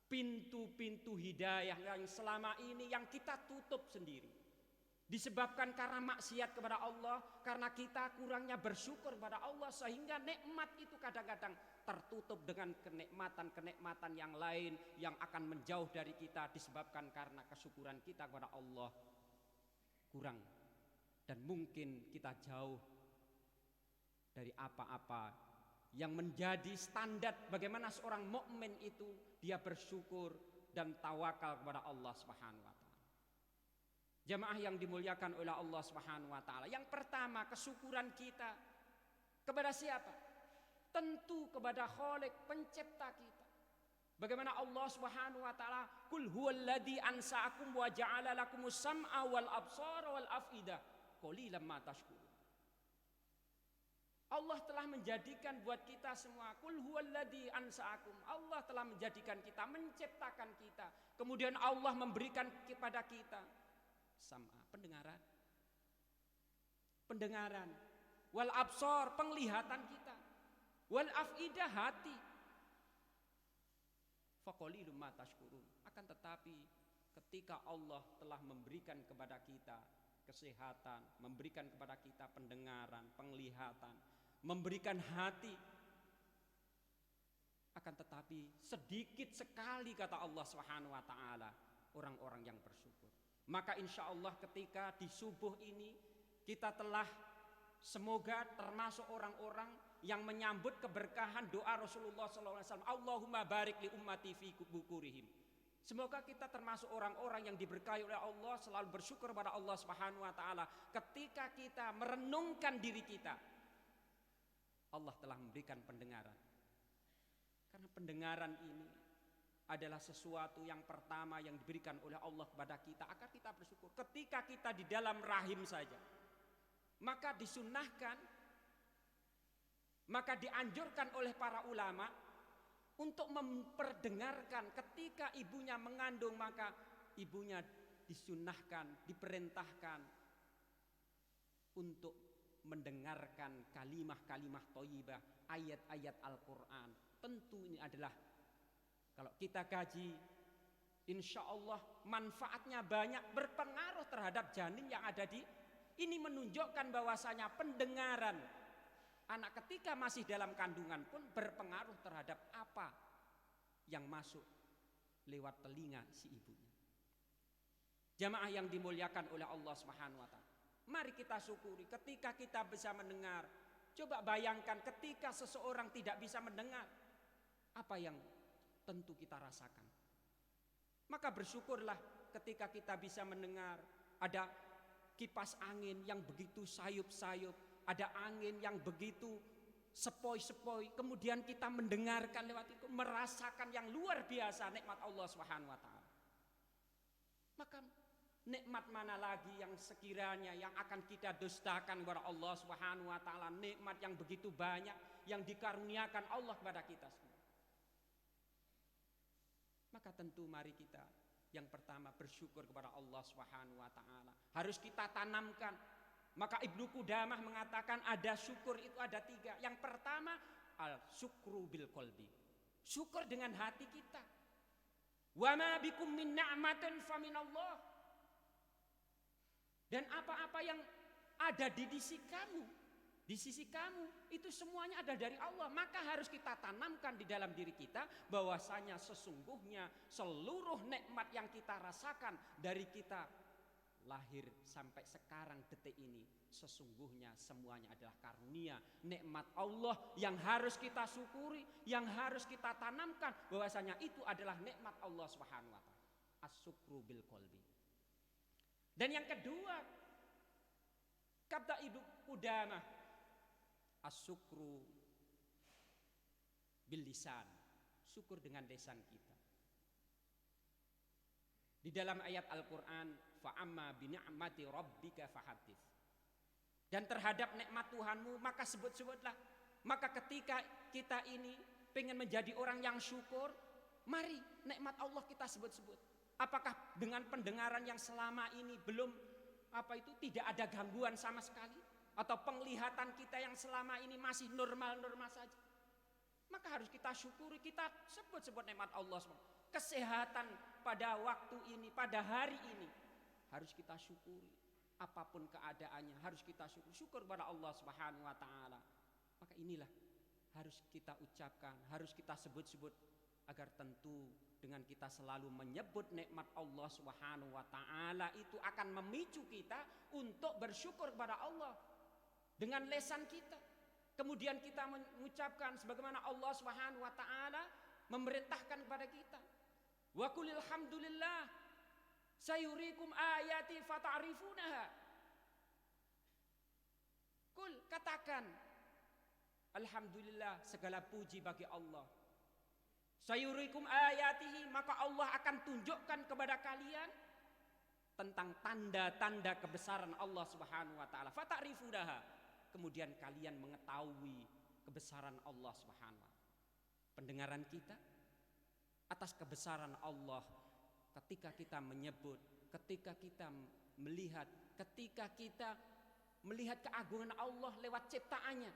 B: pintu-pintu hidayah yang selama ini yang kita tutup sendiri. Disebabkan karena maksiat kepada Allah, karena kita kurangnya bersyukur kepada Allah, sehingga nikmat itu kadang-kadang tertutup dengan kenikmatan-kenikmatan yang lain yang akan menjauh dari kita disebabkan karena kesyukuran kita kepada Allah kurang. Dan mungkin kita jauh dari apa-apa yang menjadi standar bagaimana seorang mukmin itu dia bersyukur dan tawakal kepada Allah Subhanahu wa taala. Jamaah yang dimuliakan oleh Allah Subhanahu wa taala. Yang pertama, kesyukuran kita kepada siapa? Tentu kepada Khalik, pencipta kita. Bagaimana Allah Subhanahu wa taala, "Qul huwallazi ansa'akum wa ja'ala lakumus sam'a wal absara wal afidah. Qalilan ma tashkurun." Allah telah menjadikan buat kita semua, "Qul huwallazi ansa'akum." Allah telah menjadikan kita, menciptakan kita. Kemudian Allah memberikan kepada kita sam'a, pendengaran. Pendengaran. Wal absar, penglihatan kita. Wal afidah, hati. Faqalilum ma tashkurun. Akan tetapi ketika Allah telah memberikan kepada kita kesehatan, memberikan kepada kita pendengaran, penglihatan, memberikan hati, akan tetapi sedikit sekali kata Allah Subhanahu wa taala orang-orang yang bersyukur. Maka insya Allah ketika di subuh ini kita telah semoga termasuk orang-orang yang menyambut keberkahan doa Rasulullah SAW. Allahumma barik li ummati fi bukurihim. Semoga kita termasuk orang-orang yang diberkahi oleh Allah, selalu bersyukur kepada Allah Subhanahu wa taala ketika kita merenungkan diri kita. Allah telah memberikan pendengaran. Karena pendengaran ini adalah sesuatu yang pertama yang diberikan oleh Allah kepada kita agar kita bersyukur. Ketika kita di dalam rahim saja, maka disunnahkan, maka dianjurkan oleh para ulama untuk memperdengarkan ketika ibunya mengandung, maka ibunya disunnahkan, diperintahkan untuk mendengarkan kalimah-kalimah thayyibah, ayat-ayat Al-Quran. Tentu ini adalah kalau kita kaji, insya Allah manfaatnya banyak, berpengaruh terhadap janin yang ada di ini, menunjukkan bahwasanya pendengaran anak ketika masih dalam kandungan pun berpengaruh terhadap apa yang masuk lewat telinga si ibunya. Jamaah yang dimuliakan oleh Allah Subhanahu wa taala. Mari kita syukuri ketika kita bisa mendengar. Coba bayangkan ketika seseorang tidak bisa mendengar, apa yang tentu kita rasakan. Maka bersyukurlah ketika kita bisa mendengar. Ada kipas angin yang begitu sayup-sayup, ada angin yang begitu sepoi-sepoi, kemudian kita mendengarkan lewat itu, merasakan yang luar biasa nikmat Allah Subhanahu wa taala. Maka nikmat mana lagi yang sekiranya yang akan kita dustakan kepada Allah Subhanahu wa taala, nikmat yang begitu banyak yang dikaruniakan Allah kepada kita semua. Maka tentu mari kita yang pertama bersyukur kepada Allah Subhanahu wa taala. Harus kita tanamkan Maka Ibnu Qudamah mengatakan ada syukur itu ada 3. Yang pertama al-syukru bil qalbi. Syukur dengan hati kita. Wa ma bikum min ni'matin faminallah. Dan apa-apa yang ada di sisi kamu itu semuanya ada dari Allah. Maka harus kita tanamkan di dalam diri kita bahwasanya sesungguhnya seluruh nikmat yang kita rasakan dari kita lahir sampai sekarang detik ini sesungguhnya semuanya adalah karunia nikmat Allah yang harus kita syukuri, yang harus kita tanamkan bahwasanya itu adalah nikmat Allah Subhanahu wa taala. As-syukru bil qalbi. Dan yang kedua, kata Ibnu Qudamah, as-syukru bil lisan. Syukur dengan lisan kita. Di dalam ayat Al-Qur'an, fa'amma bini'mati rabbika fahaddits. Dan terhadap nikmat Tuhanmu maka sebut-sebutlah. Maka ketika kita ini pengen menjadi orang yang syukur, mari nikmat Allah kita sebut-sebut. Apakah dengan pendengaran yang selama ini belum tidak ada gangguan sama sekali, atau penglihatan kita yang selama ini masih normal-normal saja? Maka harus kita syukuri, kita sebut-sebut nikmat Allah. Kesehatan pada waktu ini, pada hari ini harus kita syukuri. Apapun keadaannya harus kita syukuri. Syukur kepada Allah Subhanahu wa taala. Maka inilah harus kita ucapkan, harus kita sebut-sebut agar tentu dengan kita selalu menyebut nikmat Allah Subhanahu wa taala itu akan memicu kita untuk bersyukur kepada Allah dengan lisan kita. Kemudian kita mengucapkan sebagaimana Allah Subhanahu wa taala memerintahkan kepada kita. Wa qulil hamdulillah sayurikum ayati fata'rifunaha. Kul, katakan alhamdulillah, segala puji bagi Allah. Sayurikum ayatihi, maka Allah akan tunjukkan kepada kalian tentang tanda-tanda kebesaran Allah Subhanahu wa taala. Fata'rifunaha, kemudian kalian mengetahui kebesaran Allah Subhanahu wa taala. Pendengaran kita atas kebesaran Allah ketika kita menyebut, ketika kita melihat, ketika kita melihat keagungan Allah lewat ciptaannya,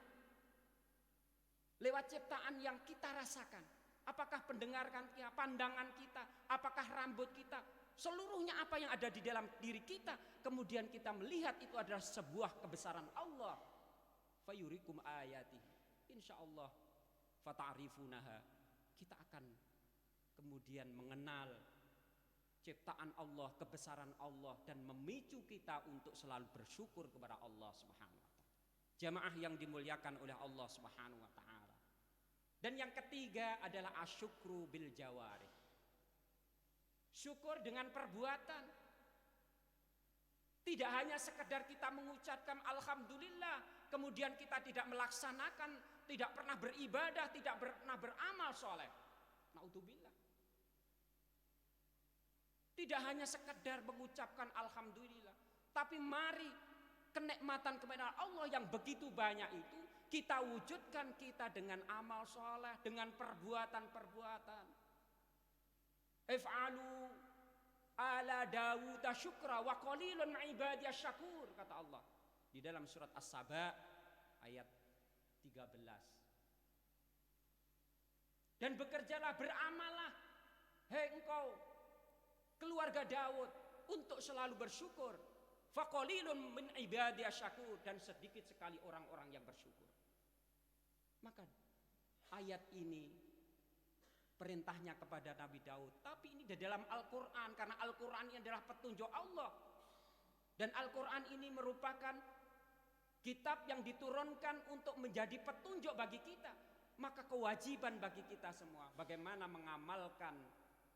B: lewat ciptaan yang kita rasakan. Apakah pendengaran kita, pandangan kita, apakah rambut kita, seluruhnya apa yang ada di dalam diri kita, kemudian kita melihat itu adalah sebuah kebesaran Allah. Fayurikum ayati, insyaallah fata'rifunaha, kita akan kemudian mengenal ciptaan Allah, kebesaran Allah, dan memicu kita untuk selalu bersyukur kepada Allah Subhanahu wa taala. Jamaah yang dimuliakan oleh Allah Subhanahu wa taala. Dan yang ketiga adalah asyukru bil jawarih. Syukur dengan perbuatan. Tidak hanya sekedar kita mengucapkan alhamdulillah, kemudian kita tidak melaksanakan, tidak pernah beribadah, tidak pernah beramal soleh. Naudzubillah. Tidak hanya sekedar mengucapkan alhamdulillah, tapi mari kenikmatan kepada Allah yang begitu banyak itu kita wujudkan kita dengan amal soleh, dengan perbuatan-perbuatan. If'alu ala Dawud syukra wa qalilun min ibadiyas syakur, kata Allah di dalam surat As-Saba ayat 13. Dan bekerjalah, beramallah, hei engkau keluarga Daud, untuk selalu bersyukur. Faqalilun min ibadiyas syakur, dan sedikit sekali orang-orang yang bersyukur. Maka ayat ini perintahnya kepada Nabi Daud, tapi ini di dalam Al-Qur'an, karena Al-Qur'an ini adalah petunjuk Allah. Dan Al-Qur'an ini merupakan kitab yang diturunkan untuk menjadi petunjuk bagi kita. Maka kewajiban bagi kita semua bagaimana mengamalkan,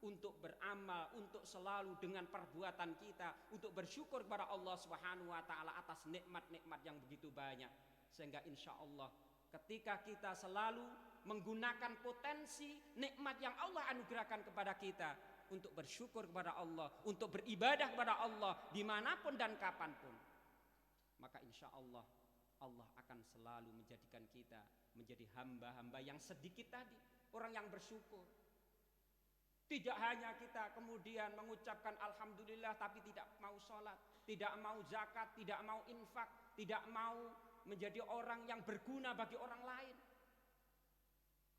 B: untuk beramal, untuk selalu dengan perbuatan kita untuk bersyukur kepada Allah Subhanahu wa taala atas nikmat-nikmat yang begitu banyak. Sehingga insya Allah ketika kita selalu menggunakan potensi nikmat yang Allah anugerahkan kepada kita untuk bersyukur kepada Allah, untuk beribadah kepada Allah dimanapun dan kapanpun, maka insya Allah Allah akan selalu menjadikan kita menjadi hamba-hamba yang sedikit tadi, orang yang bersyukur. Tidak hanya kita kemudian mengucapkan alhamdulillah tapi tidak mau sholat, tidak mau zakat, tidak mau infak, tidak mau menjadi orang yang berguna bagi orang lain.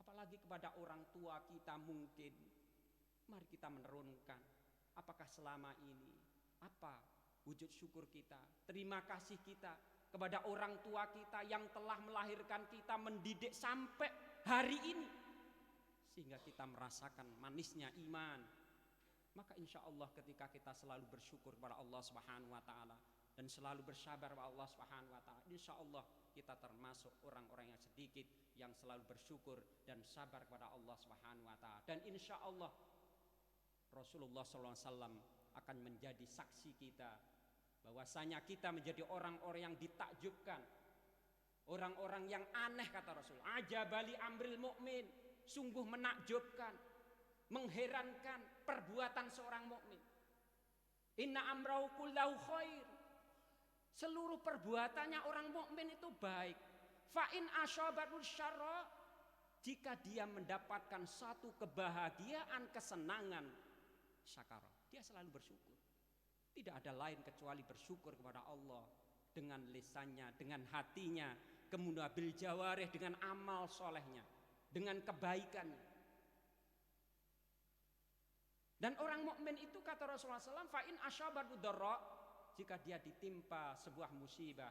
B: Apalagi kepada orang tua kita mungkin. Mari kita menurunkan apakah selama ini apa wujud syukur kita, terima kasih kita kepada orang tua kita yang telah melahirkan kita, mendidik sampai hari ini, sehingga kita merasakan manisnya iman. Maka insya Allah ketika kita selalu bersyukur kepada Allah Subhanahu wa ta'ala dan selalu bersabar kepada Allah Subhanahu wa ta'ala, insya Allah kita termasuk orang-orang yang sedikit yang selalu bersyukur dan sabar kepada Allah Subhanahu wa ta'ala. Dan insya Allah Rasulullah SAW akan menjadi saksi kita bahwasanya kita menjadi orang-orang yang ditakjubkan, orang-orang yang aneh, kata Rasul. Ajabali amril mukmin, sungguh menakjubkan, mengherankan perbuatan seorang mukmin. Inna amrahu kullahu khair. Seluruh perbuatannya orang mukmin itu baik. Fa in ashabatul syarra, jika dia mendapatkan satu kebahagiaan, kesenangan, syakara, dia selalu bersyukur. Tidak ada lain kecuali bersyukur kepada Allah dengan lisannya, dengan hatinya, kemudian bil jawarih, dengan amal solehnya, dengan kebaikannya. Dan orang mukmin itu kata Rasulullah SAW, fa in asyabatu dharra, jika dia ditimpa sebuah musibah,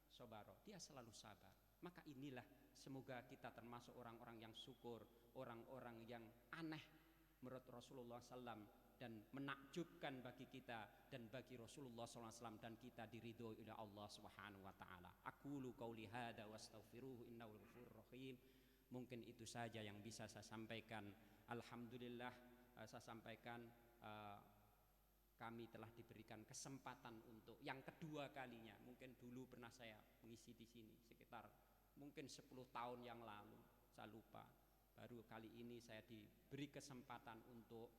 B: sabara, dia selalu sabar. Maka inilah semoga kita termasuk orang-orang yang syukur, orang-orang yang aneh menurut Rasulullah SAW dan menakjubkan bagi kita dan bagi Rasulullah SAW, dan kita diridhoi oleh Allah Subhanahu wa ta'ala. Aqulu qauli hadza wastaghfiruhu innahu ghafurur rahim. Mungkin itu saja yang bisa saya sampaikan. Alhamdulillah saya sampaikan kami telah diberikan kesempatan untuk yang kedua kalinya. Mungkin dulu pernah saya mengisi di sini sekitar mungkin 10 tahun yang lalu, saya lupa. Baru kali ini saya diberi kesempatan untuk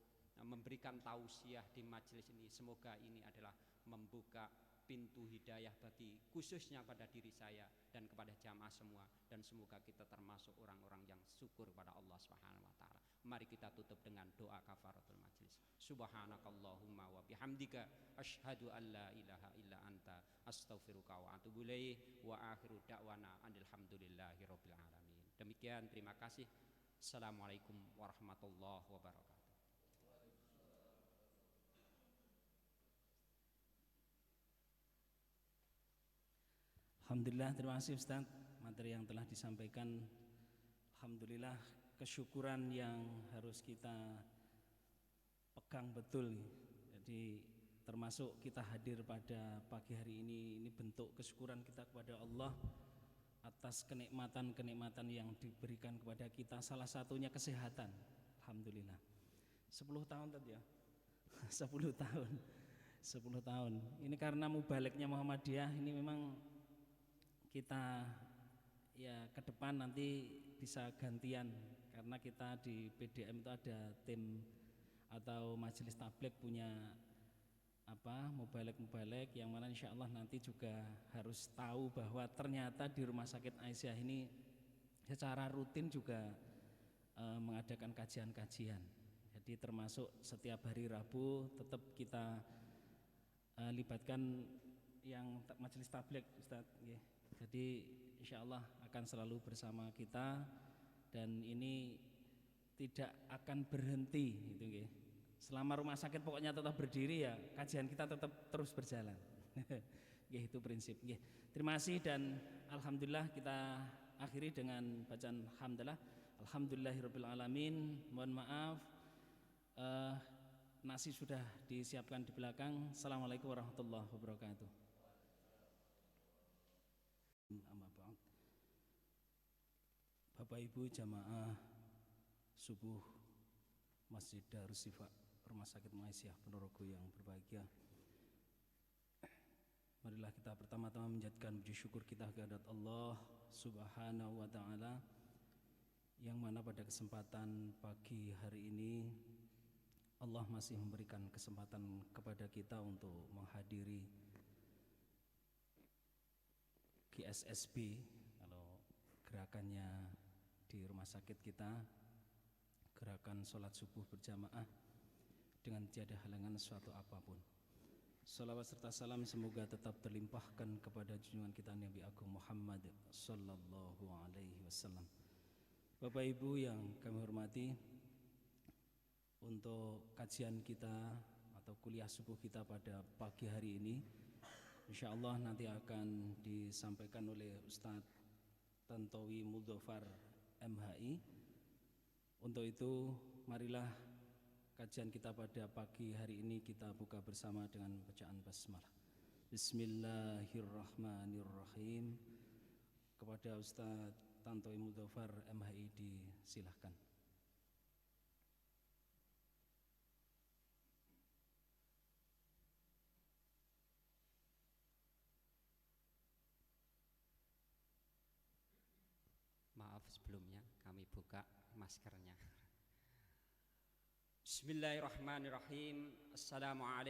B: memberikan tausiah di majelis ini. Semoga ini adalah membuka pintu hidayah bagi khususnya pada diri saya dan kepada jamaah semua, dan semoga kita termasuk orang-orang yang syukur kepada Allah Subhanahu wa taala. Mari kita tutup dengan doa kafaratul majlis. Subhanakallahumma wa bihamdika asyhadu an la ilaha illa anta astaghfiruka wa atubu ilaik wa akhiru da'wana alhamdulillahi rabbil alamin. Demikian, terima kasih. Assalamualaikum warahmatullahi wabarakatuh.
A: Alhamdulillah, terima kasih Ustaz materi yang telah disampaikan. Alhamdulillah, kesyukuran yang harus kita pegang betul. Jadi termasuk kita hadir pada pagi hari ini bentuk kesyukuran kita kepada Allah atas kenikmatan-kenikmatan yang diberikan kepada kita. Salah satunya kesehatan. Alhamdulillah. 10 tahun tadi ya. 10 tahun. 10 tahun. Ini karena mubaliknya Muhammadiyah, ini memang kita ya ke depan nanti bisa gantian, karena kita di PDM itu ada tim atau majelis tabligh punya mubalek yang mana insya Allah nanti juga harus tahu bahwa ternyata di Rumah Sakit Aisyah ini secara rutin juga mengadakan kajian-kajian. Jadi termasuk setiap hari Rabu tetap kita libatkan yang majelis tabligh, Ustaz. Jadi insya Allah akan selalu bersama kita dan ini tidak akan berhenti gitu. Selama rumah sakit pokoknya tetap berdiri, ya kajian kita tetap terus berjalan. Itu prinsip. Terima kasih dan alhamdulillah kita akhiri dengan bacaan hamdalah. Alhamdulillahirabbil alamin. Mohon maaf nasi sudah disiapkan di belakang. Assalamualaikum warahmatullahi wabarakatuh. Bapak Ibu jamaah subuh Masjid Darus Sifa Rumah Sakit Aisyah Ponorogo yang berbahagia, marilah kita pertama-tama menjadikan puji syukur kita kehadirat Allah Subhanahu wa ta'ala, yang mana pada kesempatan pagi hari ini Allah masih memberikan kesempatan kepada kita untuk menghadiri GSSB, kalau gerakannya di rumah sakit kita, gerakan sholat subuh berjamaah dengan tiada halangan suatu apapun. Salawat serta salam semoga tetap terlimpahkan kepada junjungan kita Nabi Agung Muhammad sallallahu alaihi wasallam. Bapak Ibu yang kami hormati, untuk kajian kita atau kuliah subuh kita pada pagi hari ini insyaallah nanti akan disampaikan oleh Ustadz Tantowi Mudhofar MHI. Untuk itu marilah kajian kita pada pagi hari ini kita buka bersama dengan bacaan basmalah. Bismillahirrahmanirrahim. Kepada Ustadz Tantowi Mudhofar MHI disilahkan.
B: Maaf sebelumnya kami buka maskernya. Bismillahirrahmanirrahim. Assalamualaikum